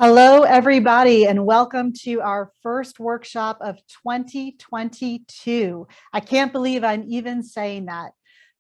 Hello, everybody, and welcome to our first workshop of 2022. I can't believe I'm even saying that.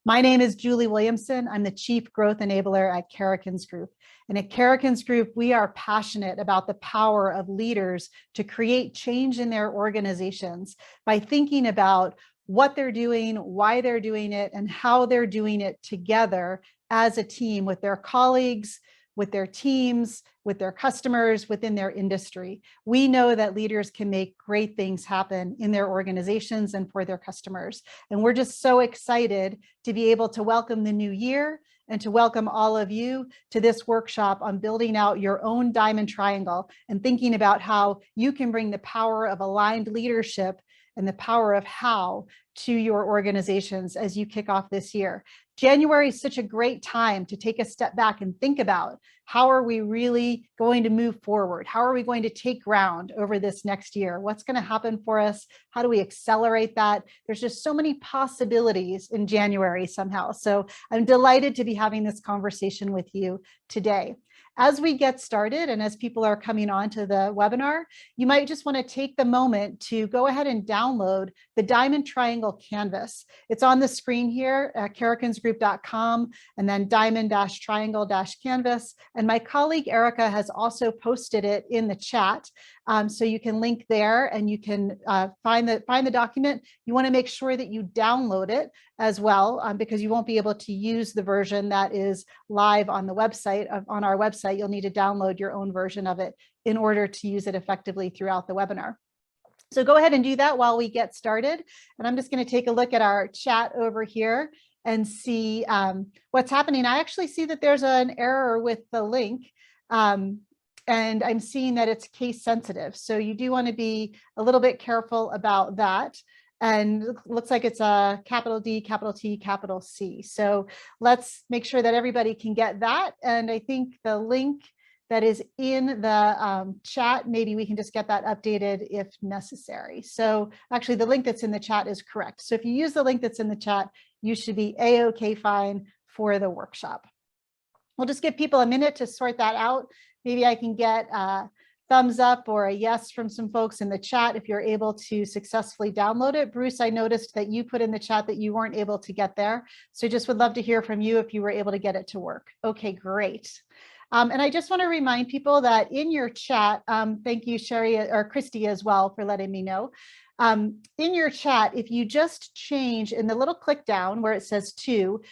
My name is Julie Williamson. I'm the Chief Growth Enabler at KARRIKINS Group. And at KARRIKINS Group, we are passionate about the power of leaders to create change in their organizations by thinking about what they're doing, why they're doing it, and how they're doing it together as a team with their colleagues, with their teams, with their customers, within their industry. We know that leaders can make great things happen in their organizations and for their customers. And we're just so excited to be able to welcome the new year and to welcome all of you to this workshop on building out your own diamond triangle and thinking about how you can bring the power of aligned leadership and the power of how to your organizations as you kick off this year. January is such a great time to take a step back and think about how are we really going to move forward? How are we going to take ground over this next year? What's going to happen for us? How do we accelerate that? There's just so many possibilities in January somehow. So I'm delighted to be having this conversation with you today. As we get started and as people are coming on to the webinar, you might just want to take the moment to go ahead and download the Diamond Triangle Canvas. It's on the screen here at KARRIKINSgroup.com and then diamond-triangle-canvas. And my colleague Erica has also posted it in the chat. So you can link there and you can find the document. You want to make sure that you download it as well, because you won't be able to use the version that is live on the website. On our website, you'll need to download your own version of it in order to use it effectively throughout the webinar. So go ahead and do that while we get started. And I'm just going to take a look at our chat over here and see what's happening. I actually see that there's an error with the link. And I'm seeing that it's case sensitive. So you do want to be a little bit careful about that. And it looks like it's a capital D, capital T, capital C. So let's make sure that everybody can get that. And I think the link that is in the chat, maybe we can just get that updated if necessary. So actually the link that's in the chat is correct. So if you use the link that's in the chat, you should be A-OK fine for the workshop. We'll just give people a minute to sort that out. Maybe I can get a thumbs up or a yes from some folks in the chat if you're able to successfully download it. Bruce, I noticed that you put in the chat that you weren't able to get there. So just would love to hear from you if you were able to get it to work. Okay, great. And I just want to remind people that in your chat, thank you, Sherry or Christy as well for letting me know. In your chat, if you just change in the little click down where it says to,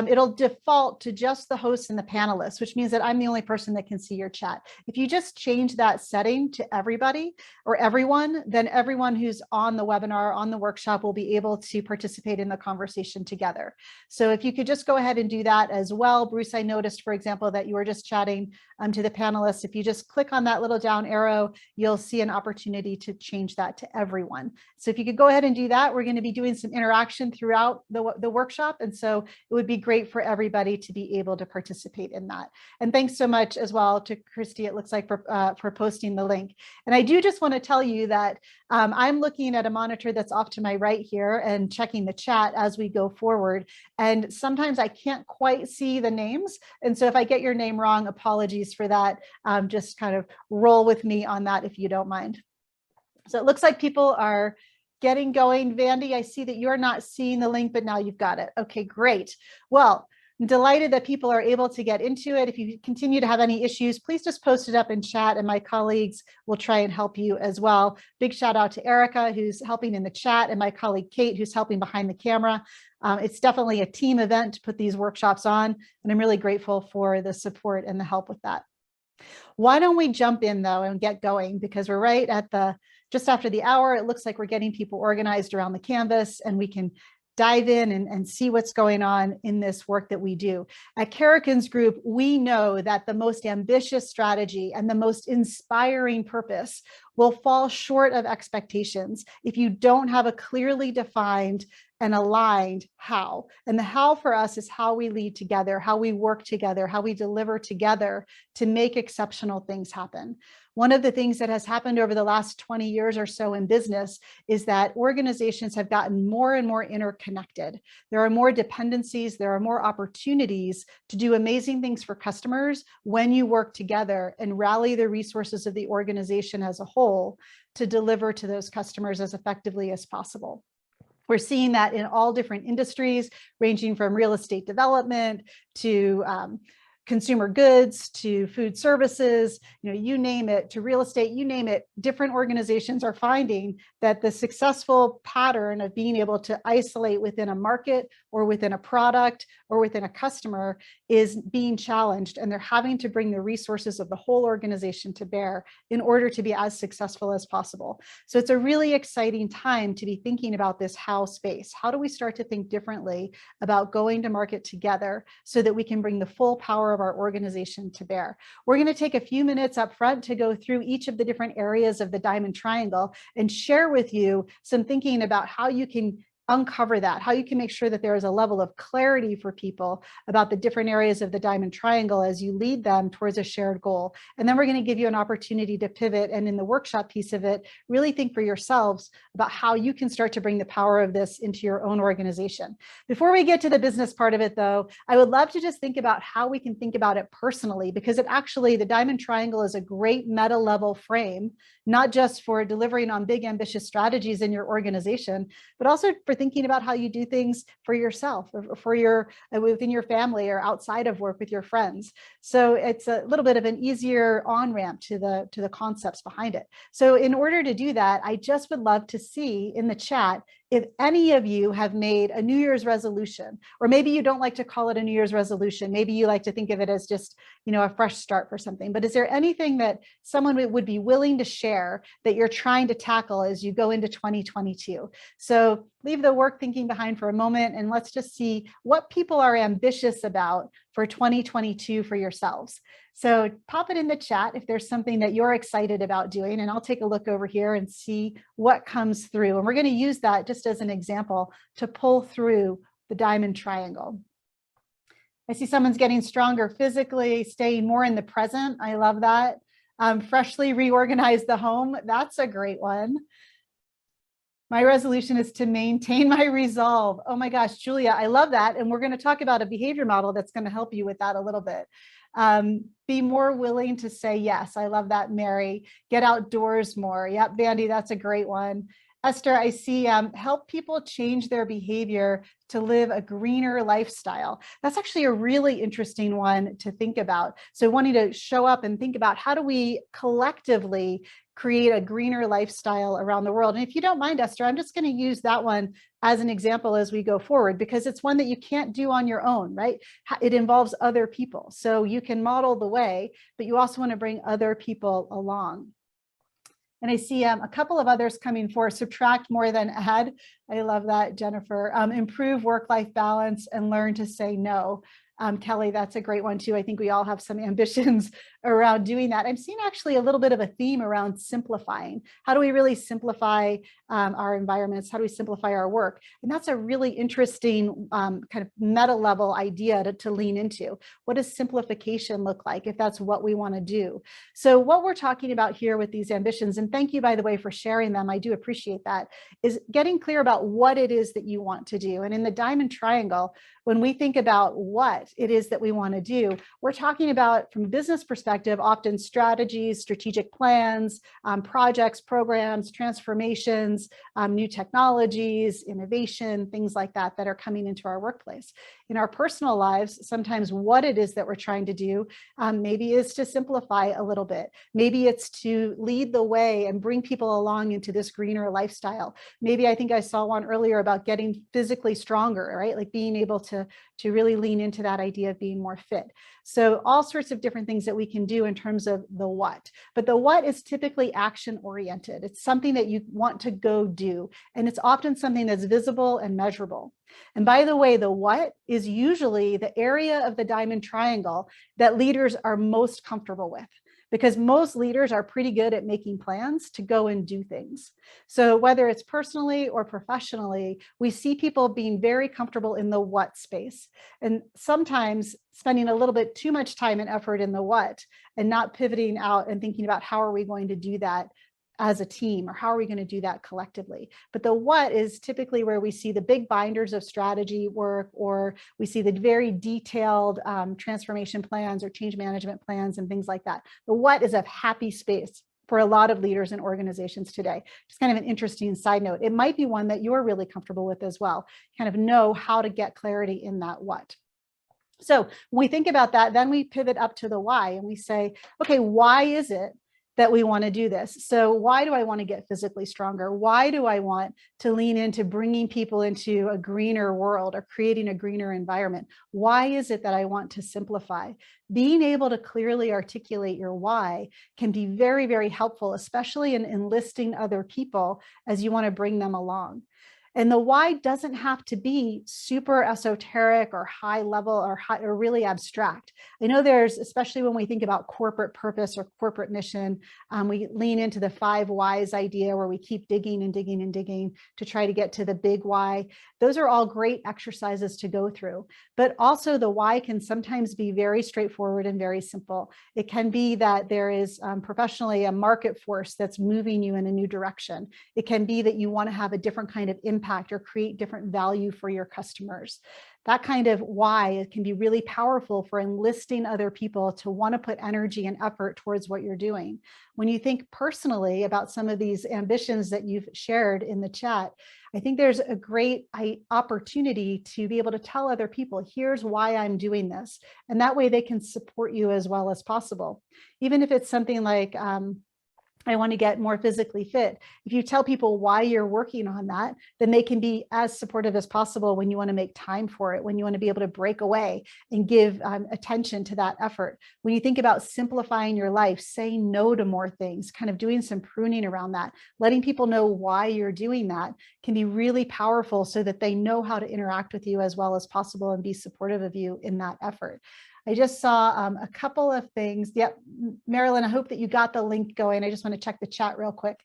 it'll default to just the hosts and the panelists, which means that I'm the only person that can see your chat. If you just change that setting to everybody or everyone, then everyone who's on the webinar, on the workshop will be able to participate in the conversation together. So if you could just go ahead and do that as well. Bruce, I noticed, for example, that you were just chatting to the panelists. If you just click on that little down arrow, you'll see an opportunity to change that to everyone. So if you could go ahead and do that, we're going to be doing some interaction throughout the workshop. And so it would be great for everybody to be able to participate in that. And thanks so much as well to Christy, it looks like, for posting the link. And I do just want to tell you that I'm looking at a monitor that's off to my right here and checking the chat as we go forward. And sometimes I can't quite see the names. And so if I get your name wrong, apologies for that. Just kind of roll with me on that if you don't mind. So it looks like people are getting going. Vandy, I see that you're not seeing the link, but now you've got it. Okay, great. Well, I'm delighted that people are able to get into it. If you continue to have any issues, please just post it up in chat and my colleagues will try and help you as well. Big shout out to Erica, who's helping in the chat, and my colleague Kate, who's helping behind the camera. It's definitely a team event to put these workshops on, and I'm really grateful for the support and the help with that. Why don't we jump in though and get going, because we're right at just after the hour. It looks like we're getting people organized around the canvas and we can dive in and see what's going on in this work that we do. At KARRIKINS Group, we know that the most ambitious strategy and the most inspiring purpose will fall short of expectations if you don't have a clearly defined and aligned how. And the how for us is how we lead together, how we work together, how we deliver together to make exceptional things happen. One of the things that has happened over the last 20 years or so in business is that organizations have gotten more and more interconnected. There are more dependencies, there are more opportunities to do amazing things for customers when you work together and rally the resources of the organization as a whole to deliver to those customers as effectively as possible. We're seeing that in all different industries, ranging from real estate development to consumer goods to food services, you name it, to real estate, you name it. Different organizations are finding that the successful pattern of being able to isolate within a market or within a product or within a customer is being challenged, and they're having to bring the resources of the whole organization to bear in order to be as successful as possible. So it's a really exciting time to be thinking about this how space. How do we start to think differently about going to market together so that we can bring the full power of our organization to bear? We're going to take a few minutes up front to go through each of the different areas of the Diamond Triangle and share with you some thinking about how you can uncover that, how you can make sure that there is a level of clarity for people about the different areas of the Diamond Triangle as you lead them towards a shared goal. And then we're going to give you an opportunity to pivot, and in the workshop piece of it, really think for yourselves about how you can start to bring the power of this into your own organization. Before we get to the business part of it, though, I would love to just think about how we can think about it personally, because it actually, the Diamond Triangle is a great meta level frame, not just for delivering on big ambitious strategies in your organization, but also for thinking about how you do things for yourself or for within your family or outside of work with your friends. So it's a little bit of an easier on-ramp to the concepts behind it. So in order to do that, I just would love to see in the chat if any of you have made a New Year's resolution, or maybe you don't like to call it a New Year's resolution. Maybe you like to think of it as just, a fresh start for something. But is there anything that someone would be willing to share that you're trying to tackle as you go into 2022? So leave the work thinking behind for a moment, and let's just see what people are ambitious about for 2022 for yourselves. So pop it in the chat if there's something that you're excited about doing, and I'll take a look over here and see what comes through. And we're going to use that just as an example to pull through the Diamond Triangle. I see someone's getting stronger physically, staying more in the present. I love that. Freshly reorganize the home. That's a great one. My resolution is to maintain my resolve. Oh my gosh, Julia, I love that. And we're going to talk about a behavior model that's going to help you with that a little bit. Be more willing to say yes. I love that, Mary. Get outdoors more. Yep, Bandy, that's a great one. Esther, I see help people change their behavior to live a greener lifestyle. That's actually a really interesting one to think about. So wanting to show up and think about how do we collectively create a greener lifestyle around the world. And if you don't mind, Esther, I'm just going to use that one as an example as we go forward, because it's one that you can't do on your own, right? It involves other people. So you can model the way, but you also want to bring other people along. And I see a couple of others coming forward. Subtract more than add. I love that, Jennifer. Improve work-life balance and learn to say no. Kelly, that's a great one too. I think we all have some ambitions around doing that. I'm seeing actually a little bit of a theme around simplifying. How do we really simplify our environments? How do we simplify our work? And that's a really interesting kind of meta level idea to lean into. What does simplification look like if that's what we want to do? So what we're talking about here with these ambitions, and thank you, by the way, for sharing them, I do appreciate that, is getting clear about what it is that you want to do. And in the Diamond Triangle, when we think about what it is that we want to do, we're talking about, from a business perspective, often strategies, strategic plans, projects, programs, transformations, new technologies, innovation, things like that that are coming into our workplace. In our personal lives, sometimes what it is that we're trying to do maybe is to simplify a little bit. Maybe it's to lead the way and bring people along into this greener lifestyle. Maybe I think I saw one earlier about getting physically stronger, right? Like being able to really lean into that idea of being more fit. So all sorts of different things that we can do in terms of the what. But the what is typically action oriented. It's something that you want to go do. And it's often something that's visible and measurable. And by the way, the what is usually the area of the Diamond Triangle that leaders are most comfortable with, because most leaders are pretty good at making plans to go and do things. So whether it's personally or professionally, we see people being very comfortable in the what space, and sometimes spending a little bit too much time and effort in the what and not pivoting out and thinking about how are we going to do that as a team, or how are we going to do that collectively. But the what is typically where we see the big binders of strategy work, or we see the very detailed transformation plans or change management plans and things like that. The what is a happy space for a lot of leaders and organizations today. Just kind of an interesting side note. It might be one that you're really comfortable with as well. Kind of know how to get clarity in that what. So when we think about that, then we pivot up to the why and we say, okay, why is it that we want to do this? So why do I want to get physically stronger? Why do I want to lean into bringing people into a greener world or creating a greener environment? Why is it that I want to simplify? Being able to clearly articulate your why can be very, very helpful, especially in enlisting other people as you want to bring them along. And the why doesn't have to be super esoteric or high level or really abstract. I know there's, especially when we think about corporate purpose or corporate mission, we lean into the 5 whys idea where we keep digging and digging and digging to try to get to the big why. Those are all great exercises to go through, but also the why can sometimes be very straightforward and very simple. It can be that there is professionally a market force that's moving you in a new direction. It can be that you want to have a different kind of impact or create different value for your customers. That kind of why can be really powerful for enlisting other people to want to put energy and effort towards what you're doing. When you think personally about some of these ambitions that you've shared in the chat, I think there's a great opportunity to be able to tell other people, here's why I'm doing this. And that way they can support you as well as possible. Even if it's something like, I want to get more physically fit. If you tell people why you're working on that, then they can be as supportive as possible when you want to make time for it, when you want to be able to break away and give attention to that effort. When you think about simplifying your life, saying no to more things, kind of doing some pruning around that, letting people know why you're doing that can be really powerful so that they know how to interact with you as well as possible and be supportive of you in that effort. I just saw a couple of things. Yep, Marilyn, I hope that you got the link going. I just want to check the chat real quick.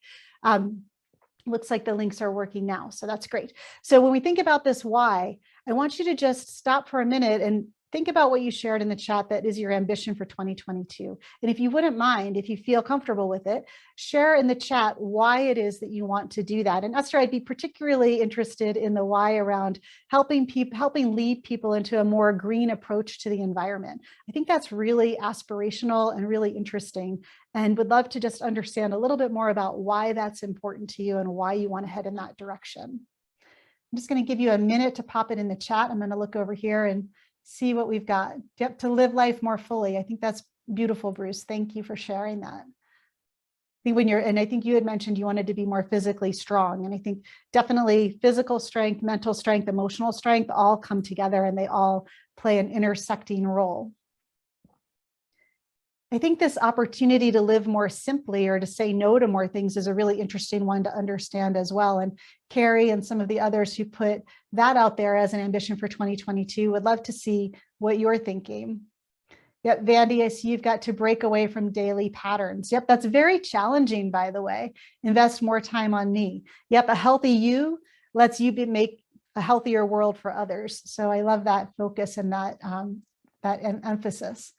Looks like the links are working now, so that's great. So when we think about this why, I want you to just stop for a minute and think about what you shared in the chat that is your ambition for 2022. And if you wouldn't mind, if you feel comfortable with it, share in the chat why it is that you want to do that. And Esther, I'd be particularly interested in the why around helping lead people into a more green approach to the environment. I think that's really aspirational and really interesting, and would love to just understand a little bit more about why that's important to you and why you want to head in that direction. I'm just going to give you a minute to pop it in the chat. I'm going to look over here and see what we've got. Yep, to live life more fully. I think that's beautiful, Bruce. Thank you for sharing that. I think and I think you had mentioned you wanted to be more physically strong. And I think definitely physical strength, mental strength, emotional strength all come together and they all play an intersecting role. I think this opportunity to live more simply or to say no to more things is a really interesting one to understand as well. And Carrie and some of the others who put that out there as an ambition for 2022 would love to see what you're thinking. Yep, Vandy, I see you've got to break away from daily patterns. Yep, that's very challenging, by the way. Invest more time on me. Yep, a healthy you lets you make a healthier world for others. So I love that focus and that emphasis.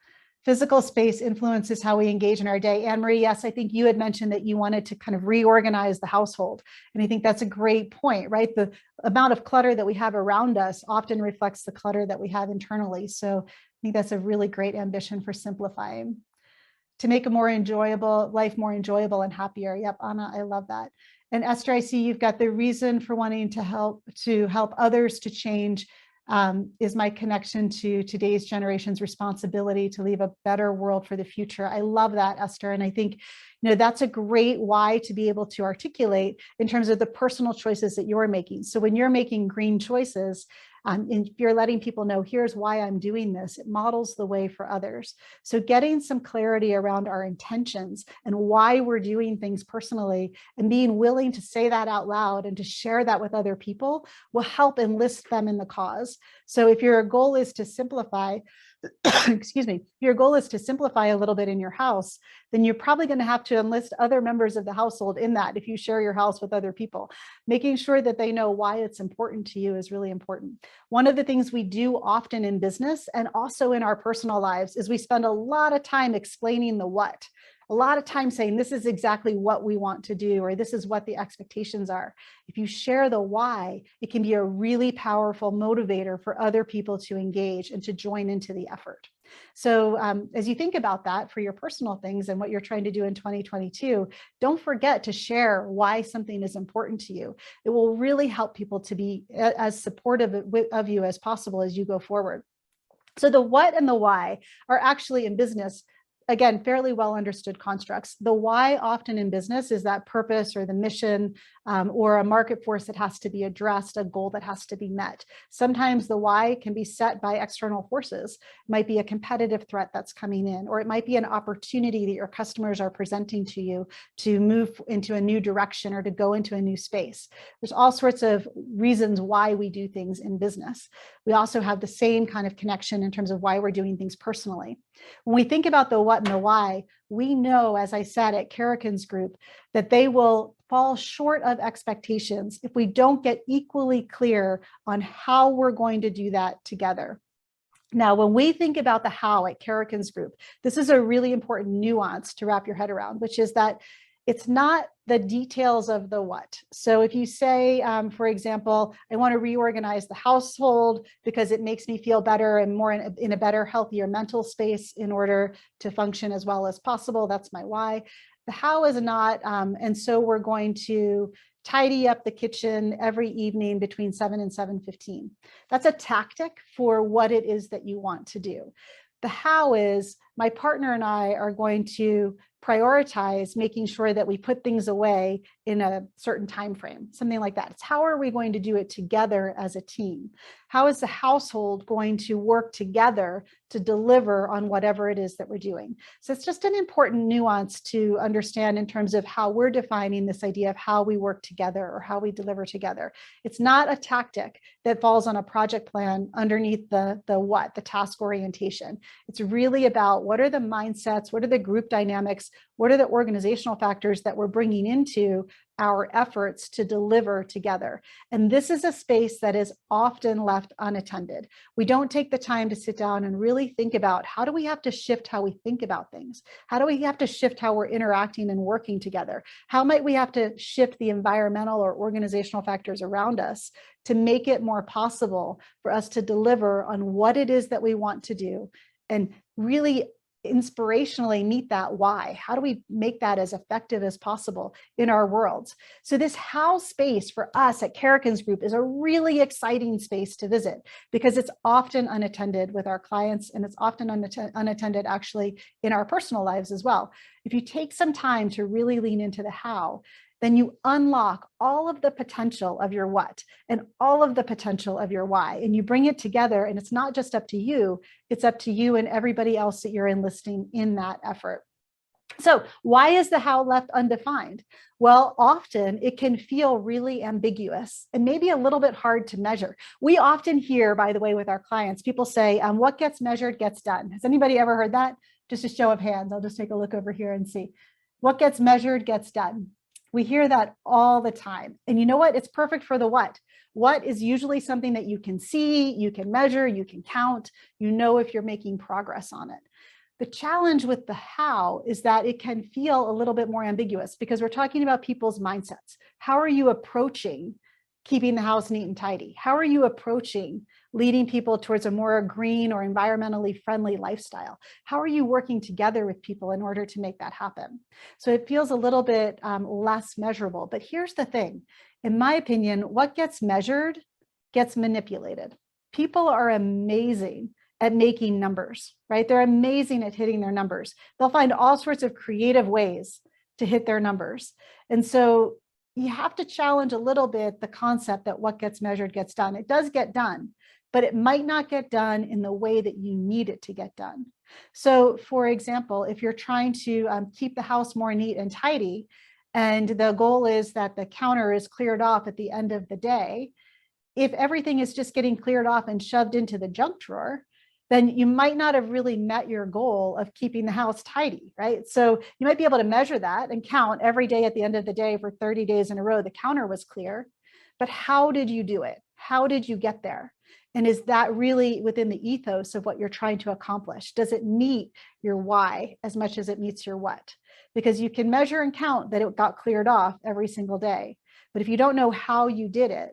Physical space influences how we engage in our day. Anne-Marie, yes, I think you had mentioned that you wanted to kind of reorganize the household. And I think that's a great point, right? The amount of clutter that we have around us often reflects the clutter that we have internally. So I think that's a really great ambition for simplifying. To make a more enjoyable life, more enjoyable and happier. Yep, Anna, I love that. And Esther, I see you've got the reason for wanting to help others to change is my connection to today's generation's responsibility to leave a better world for the future. I love that, Esther. And I think, that's a great why to be able to articulate in terms of the personal choices that you're making. So when you're making green choices, if you're letting people know, here's why I'm doing this, it models the way for others. So getting some clarity around our intentions and why we're doing things personally and being willing to say that out loud and to share that with other people will help enlist them in the cause. So if your goal is to simplify, excuse me, if your goal is to simplify a little bit in your house, then you're probably going to have to enlist other members of the household in that if you share your house with other people. Making sure that they know why it's important to you is really important. One of the things we do often in business and also in our personal lives is we spend a lot of time explaining the what. A lot of time saying this is exactly what we want to do, or this is what the expectations are. If you share the why, it can be a really powerful motivator for other people to engage and to join into the effort. So as you think about that for your personal things and what you're trying to do in 2022, don't forget to share why something is important to you. It will really help people to be as supportive of you as possible as you go forward. So the what and the why are actually in business, again, fairly well understood constructs. The why often in business is that purpose or the mission or a market force that has to be addressed, a goal that has to be met. Sometimes the why can be set by external forces. It might be a competitive threat that's coming in, or it might be an opportunity that your customers are presenting to you to move into a new direction or to go into a new space. There's all sorts of reasons why we do things in business. We also have the same kind of connection in terms of why we're doing things personally. When we think about the what and the why, we know, as I said at KARRIKINS Group, that they will fall short of expectations if we don't get equally clear on how we're going to do that together. Now, when we think about the how at KARRIKINS Group, this is a really important nuance to wrap your head around, which is that it's not the details of the what. So if you say, for example, I want to reorganize the household because it makes me feel better and more in a better, healthier mental space in order to function as well as possible, that's my why. The how is not, and so we're going to tidy up the kitchen every evening between 7 and 7:15. That's a tactic for what it is that you want to do. The how is my partner and I are going to prioritize making sure that we put things away in a certain time frame, something like that. It's how are we going to do it together as a team? How is the household going to work together to deliver on whatever it is that we're doing? So it's just an important nuance to understand in terms of how we're defining this idea of how we work together or how we deliver together. It's not a tactic that falls on a project plan underneath the what, the task orientation. It's really about what are the mindsets, what are the group dynamics, what are the organizational factors that we're bringing into our efforts to deliver together. And this is a space that is often left unattended. We don't take the time to sit down and really think about how do we have to shift how we think about things? How do we have to shift how we're interacting and working together? How might we have to shift the environmental or organizational factors around us to make it more possible for us to deliver on what it is that we want to do and really inspirationally meet that why? How do we make that as effective as possible in our worlds? So this how space for us at KARRIKINS Group is a really exciting space to visit because it's often unattended with our clients and it's often unattended actually in our personal lives as well. If you take some time to really lean into the how, then you unlock all of the potential of your what and all of the potential of your why, and you bring it together, and it's not just up to you, it's up to you and everybody else that you're enlisting in that effort. So why is the how left undefined? Well, often it can feel really ambiguous and maybe a little bit hard to measure. We often hear, by the way, with our clients, people say, what gets measured gets done. Has anybody ever heard that? Just a show of hands. I'll just take a look over here and see. What gets measured gets done. We hear that all the time. And you know what? It's perfect for the what. What is usually something that you can see, you can measure, you can count, you know if you're making progress on it. The challenge with the how is that it can feel a little bit more ambiguous because we're talking about people's mindsets. How are you approaching keeping the house neat and tidy? How are you approaching leading people towards a more green or environmentally friendly lifestyle? How are you working together with people in order to make that happen? So it feels a little bit less measurable. But here's the thing. In my opinion, what gets measured gets manipulated. People are amazing at making numbers, right? They're amazing at hitting their numbers. They'll find all sorts of creative ways to hit their numbers. And so you have to challenge a little bit the concept that what gets measured gets done. It does get done, but it might not get done in the way that you need it to get done. So for example, if you're trying to keep the house more neat and tidy, and the goal is that the counter is cleared off at the end of the day, if everything is just getting cleared off and shoved into the junk drawer, then you might not have really met your goal of keeping the house tidy, right? So you might be able to measure that and count every day at the end of the day for 30 days in a row, the counter was clear. But how did you do it? How did you get there? And is that really within the ethos of what you're trying to accomplish? Does it meet your why as much as it meets your what? Because you can measure and count that it got cleared off every single day. But if you don't know how you did it,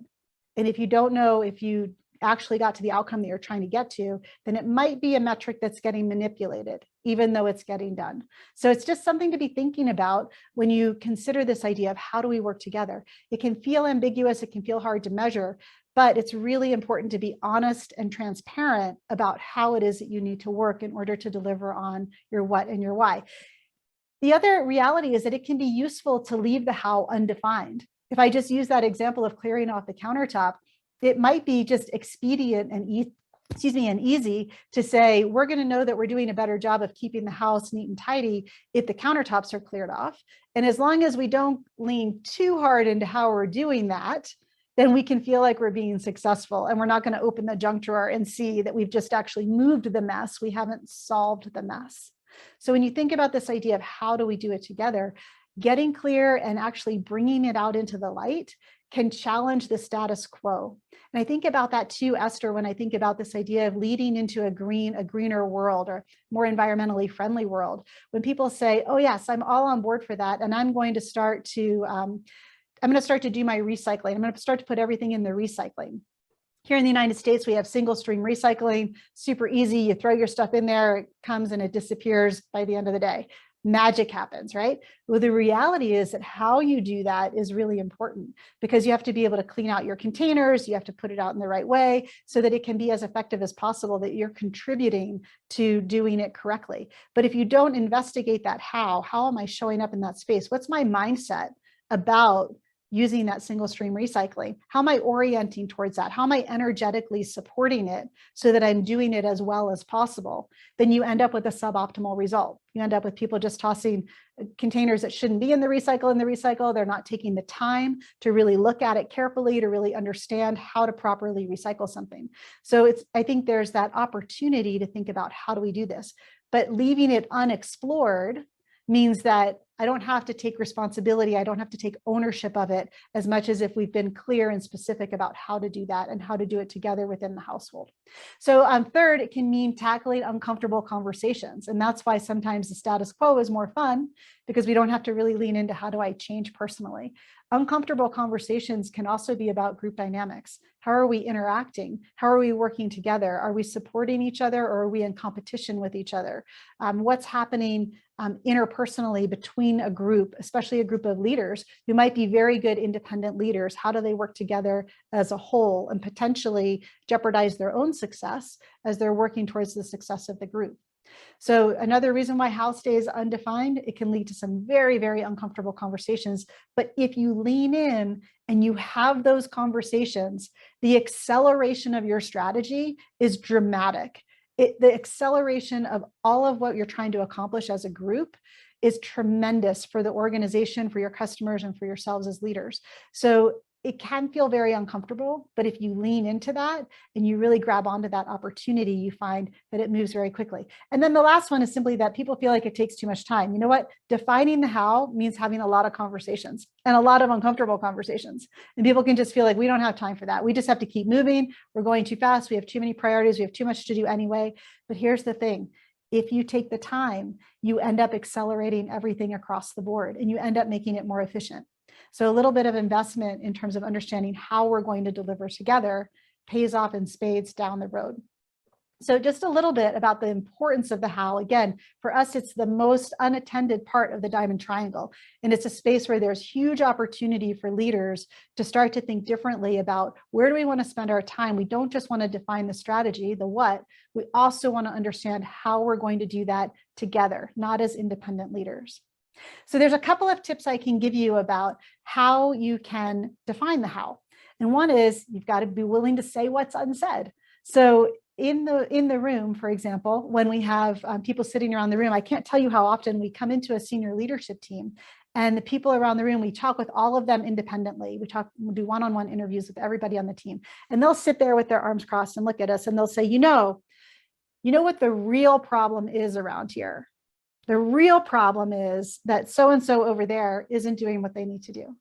and if you don't know if you actually got to the outcome that you're trying to get to, then it might be a metric that's getting manipulated, even though it's getting done. So it's just something to be thinking about when you consider this idea of how do we work together. It can feel ambiguous, it can feel hard to measure, but it's really important to be honest and transparent about how it is that you need to work in order to deliver on your what and your why. The other reality is that it can be useful to leave the how undefined. If I just use that example of clearing off the countertop, it might be just expedient and easy to say, we're going to know that we're doing a better job of keeping the house neat and tidy if the countertops are cleared off. And as long as we don't lean too hard into how we're doing that, then we can feel like we're being successful, and we're not going to open the junk drawer and see that we've just actually moved the mess. We haven't solved the mess. So when you think about this idea of how do we do it together, getting clear and actually bringing it out into the light can challenge the status quo. And I think about that too, Esther, when I think about this idea of leading into a greener world or more environmentally friendly world. When people say, oh yes, I'm all on board for that, and I'm going to start to do my recycling. I'm going to start to put everything in the recycling. Here in the United States, we have single stream recycling, super easy. You throw your stuff in there, it comes and it disappears by the end of the day. Magic happens, right? Well, the reality is that how you do that is really important, because you have to be able to clean out your containers. You have to put it out in the right way so that it can be as effective as possible, that you're contributing to doing it correctly. But if you don't investigate that how am I showing up in that space? What's my mindset about using that single stream recycling? How am I orienting towards that? How am I energetically supporting it so that I'm doing it as well as possible? Then you end up with a suboptimal result. You end up with people just tossing containers that shouldn't be in the recycle. They're not taking the time to really look at it carefully, to really understand how to properly recycle something. So I think there's that opportunity to think about how do we do this, but leaving it unexplored means that I don't have to take responsibility. I don't have to take ownership of it as much as if we've been clear and specific about how to do that and how to do it together within the household. So third, it can mean tackling uncomfortable conversations. And that's why sometimes the status quo is more fun, because we don't have to really lean into how do I change personally. Uncomfortable conversations can also be about group dynamics. How are we interacting? How are we working together? Are we supporting each other, or are we in competition with each other? What's happening interpersonally between a group, especially a group of leaders who might be very good independent leaders? How do they work together as a whole and potentially jeopardize their own success as they're working towards the success of the group? So another reason why how stays undefined, it can lead to some very, very uncomfortable conversations. But if you lean in and you have those conversations, the acceleration of your strategy is dramatic. The acceleration of all of what you're trying to accomplish as a group is tremendous for the organization, for your customers, and for yourselves as leaders. So it can feel very uncomfortable, but if you lean into that and you really grab onto that opportunity, you find that it moves very quickly. And then the last one is simply that people feel like it takes too much time. You know what? Defining the how means having a lot of conversations and a lot of uncomfortable conversations. And people can just feel like we don't have time for that. We just have to keep moving. We're going too fast. We have too many priorities. We have too much to do anyway. But here's the thing. If you take the time, you end up accelerating everything across the board, and you end up making it more efficient. So a little bit of investment in terms of understanding how we're going to deliver together pays off in spades down the road. So just a little bit about the importance of the how. Again, for us, it's the most unattended part of the Diamond Triangle. And it's a space where there's huge opportunity for leaders to start to think differently about where do we want to spend our time. We don't just want to define the strategy, the what, we also want to understand how we're going to do that together, not as independent leaders. So there's a couple of tips I can give you about how you can define the how. And one is you've got to be willing to say what's unsaid. So in the room, for example, when we have people sitting around the room, I can't tell you how often we come into a senior leadership team, and the people around the room, we talk with all of them independently. We do one-on-one interviews with everybody on the team, and they'll sit there with their arms crossed and look at us, and they'll say, you know, you know what the real problem is around here? The real problem is that so-and-so over there isn't doing what they need to do.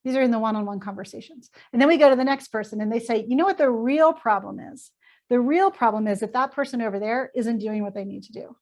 These are in the one-on-one conversations. And then we go to the next person and they say, you know what the real problem is? The real problem is that that person over there isn't doing what they need to do.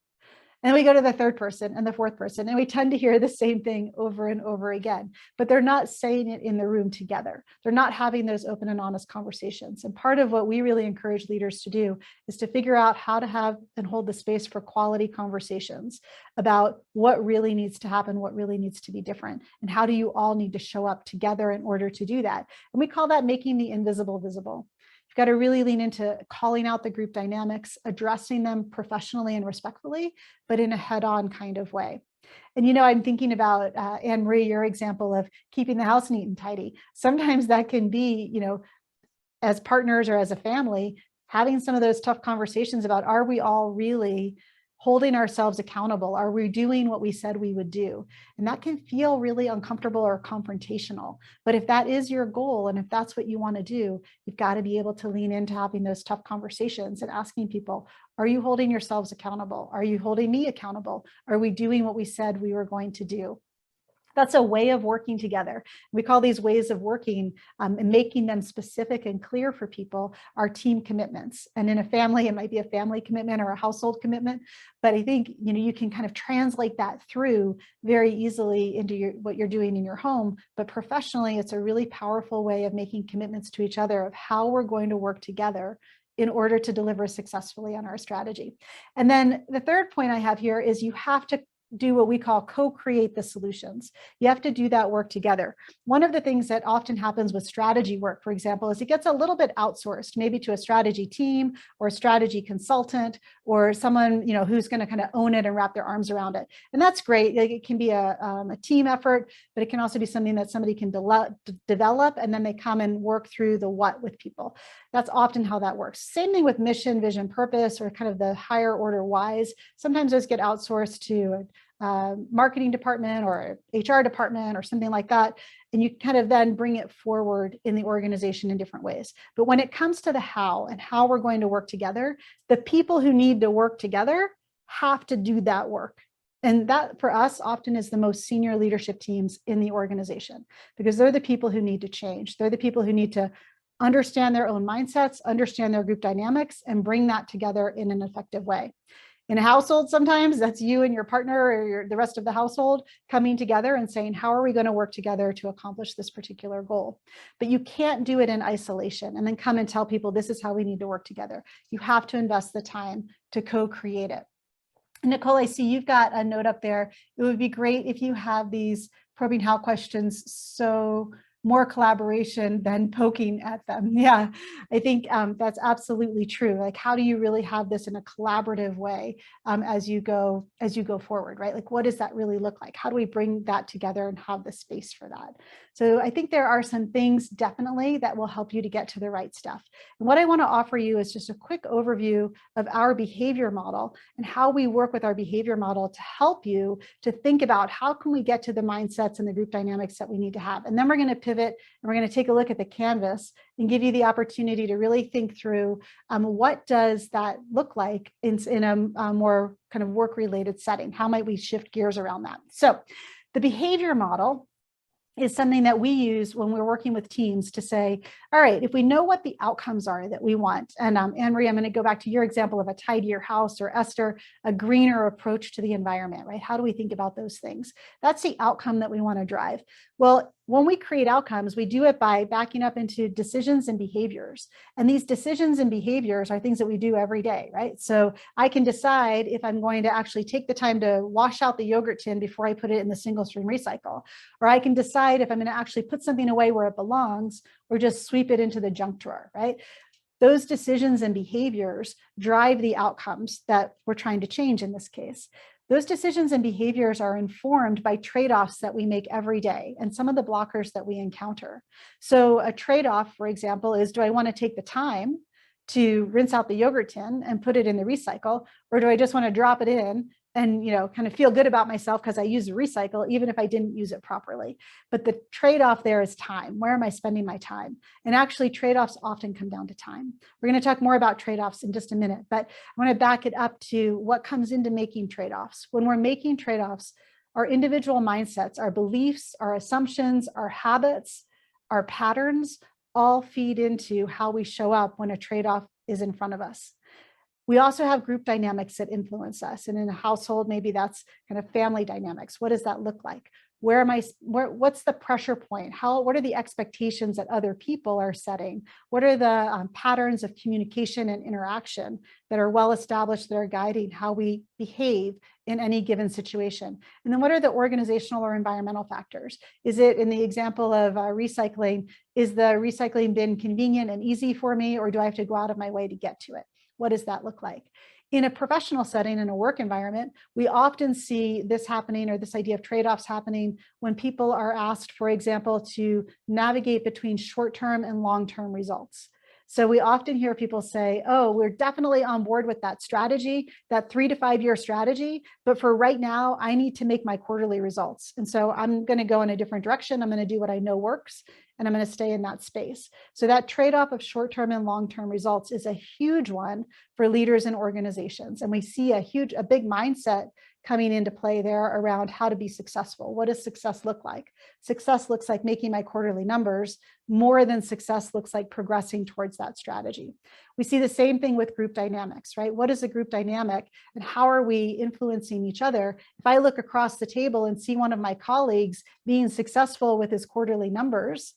And we go to the third person and the fourth person, and we tend to hear the same thing over and over again, but they're not saying it in the room together. They're not having those open and honest conversations. And part of what we really encourage leaders to do is to figure out how to have and hold the space for quality conversations about what really needs to happen, what really needs to be different, and how do you all need to show up together in order to do that. And we call that making the invisible visible. You've got to really lean into calling out the group dynamics, addressing them professionally and respectfully, but in a head-on kind of way. And, you know, I'm thinking about, Anne Marie, your example of keeping the house neat and tidy. Sometimes that can be, you know, as partners or as a family, having some of those tough conversations about, are we all really holding ourselves accountable? Are we doing what we said we would do? And that can feel really uncomfortable or confrontational. But if that is your goal, and if that's what you want to do, you've got to be able to lean into having those tough conversations and asking people, are you holding yourselves accountable? Are you holding me accountable? Are we doing what we said we were going to do? That's a way of working together. We call these ways of working and making them specific and clear for people are team commitments. And in a family, it might be a family commitment or a household commitment. But I think, you know, you can kind of translate that through very easily into what you're doing in your home. But professionally, it's a really powerful way of making commitments to each other of how we're going to work together in order to deliver successfully on our strategy. And then the third point I have here is you have to do what we call co-create the solutions. You have to do that work together. One of the things that often happens with strategy work, for example, is it gets a little bit outsourced, maybe to a strategy team or a strategy consultant or someone, you know, who's going to kind of own it and wrap their arms around it. And that's great. It can be a team effort, but it can also be something that somebody can develop, and then they come and work through the what with people. That's often how that works. Same thing with mission, vision, purpose, or kind of the higher order whys. Sometimes those get outsourced to marketing department or HR department or something like that. And you kind of then bring it forward in the organization in different ways. But when it comes to the how and how we're going to work together, the people who need to work together have to do that work. And that for us often is the most senior leadership teams in the organization, because they're the people who need to change. They're the people who need to understand their own mindsets, understand their group dynamics, and bring that together in an effective way. In a household, sometimes that's you and your partner or the rest of the household coming together and saying, how are we going to work together to accomplish this particular goal? But you can't do it in isolation and then come and tell people this is how we need to work together. You have to invest the time to co-create it. Nicole, I see you've got a note up there. It would be great if you have these probing how questions, so more collaboration than poking at them. Yeah, I think that's absolutely true. Like, how do you really have this in a collaborative way as you go forward, right? Like, what does that really look like? How do we bring that together and have the space for that? So I think there are some things definitely that will help you to get to the right stuff. And what I want to offer you is just a quick overview of our behavior model and how we work with our behavior model to help you to think about how can we get to the mindsets and the group dynamics that we need to have. And then we're going to pivot and we're going to take a look at the canvas and give you the opportunity to really think through what does that look like in a more kind of work-related setting? How might we shift gears around that? So the behavior model is something that we use when we're working with teams to say, all right, if we know what the outcomes are that we want, and Anne-Marie, I'm going to go back to your example of a tidier house, or Esther, a greener approach to the environment, right? How do we think about those things? That's the outcome that we want to drive. Well, when we create outcomes, we do it by backing up into decisions and behaviors. And these decisions and behaviors are things that we do every day, right? So I can decide if I'm going to actually take the time to wash out the yogurt tin before I put it in the single stream recycle, or I can decide if I'm going to actually put something away where it belongs or just sweep it into the junk drawer, right? Those decisions and behaviors drive the outcomes that we're trying to change in this case. Those decisions and behaviors are informed by trade-offs that we make every day and some of the blockers that we encounter. So a trade-off, for example, is, do I want to take the time to rinse out the yogurt tin and put it in the recycle, or do I just want to drop it in and, kind of feel good about myself because I use a recycle, even if I didn't use it properly. But the trade-off there is time. Where am I spending my time? And actually trade-offs often come down to time. We're going to talk more about trade-offs in just a minute, but I want to back it up to what comes into making trade-offs. When we're making trade-offs, our individual mindsets, our beliefs, our assumptions, our habits, our patterns all feed into how we show up when a trade-off is in front of us. We also have group dynamics that influence us. And in a household, maybe that's kind of family dynamics. What does that look like? What's the pressure point? What are the expectations that other people are setting? What are the patterns of communication and interaction that are well established, that are guiding how we behave in any given situation? And then what are the organizational or environmental factors? Is it, in the example of recycling, is the recycling bin convenient and easy for me, or do I have to go out of my way to get to it? What does that look like? In a professional setting, in a work environment, we often see this happening, or this idea of trade-offs happening, when people are asked, for example, to navigate between short-term and long-term results. So we often hear people say, oh, we're definitely on board with that strategy, that 3 to 5 year strategy, but for right now, I need to make my quarterly results. And so I'm going to go in a different direction. I'm going to do what I know works, and I'm going to stay in that space. So that trade-off of short-term and long-term results is a huge one for leaders and organizations. And we see a big mindset coming into play there around how to be successful. What does success look like? Success looks like making my quarterly numbers more than success looks like progressing towards that strategy. We see the same thing with group dynamics, right? What is a group dynamic and how are we influencing each other? If I look across the table and see one of my colleagues being successful with his quarterly numbers,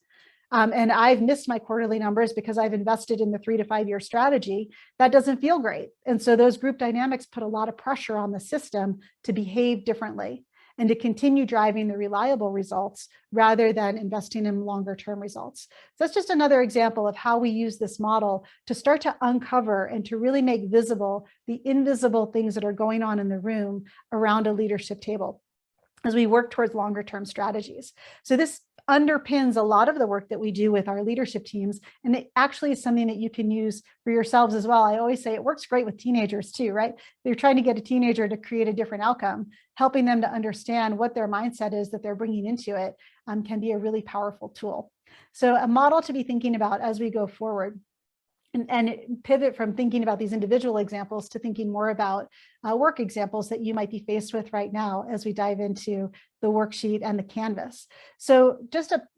and I've missed my quarterly numbers because I've invested in the 3 to 5 year strategy, that doesn't feel great. And so those group dynamics put a lot of pressure on the system to behave differently and to continue driving the reliable results rather than investing in longer term results. So that's just another example of how we use this model to start to uncover and to really make visible the invisible things that are going on in the room around a leadership table as we work towards longer term strategies. So this underpins a lot of the work that we do with our leadership teams. And it actually is something that you can use for yourselves as well. I always say it works great with teenagers too, right? You're trying to get a teenager to create a different outcome, helping them to understand what their mindset is that they're bringing into it can be a really powerful tool. So a model to be thinking about as we go forward. And pivot from thinking about these individual examples to thinking more about work examples that you might be faced with right now as we dive into the worksheet and the canvas. So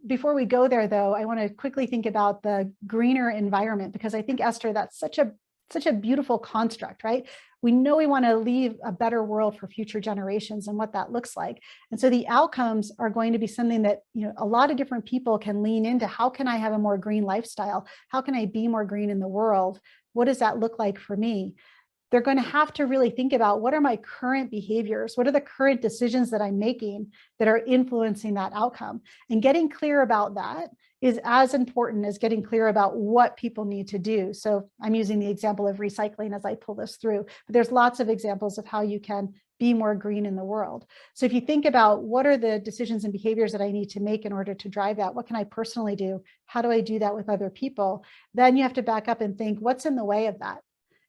before we go there, though, I want to quickly think about the greener environment, because I think, Esther, that's such a beautiful construct, right? We know we want to leave a better world for future generations and what that looks like. And so the outcomes are going to be something that, a lot of different people can lean into. How can I have a more green lifestyle? How can I be more green in the world? What does that look like for me? They're going to have to really think about, what are my current behaviors? What are the current decisions that I'm making that are influencing that outcome? And getting clear about that is as important as getting clear about what people need to do. So I'm using the example of recycling as I pull this through, but there's lots of examples of how you can be more green in the world. So if you think about, what are the decisions and behaviors that I need to make in order to drive that? What can I personally do? How do I do that with other people? Then you have to back up and think, what's in the way of that?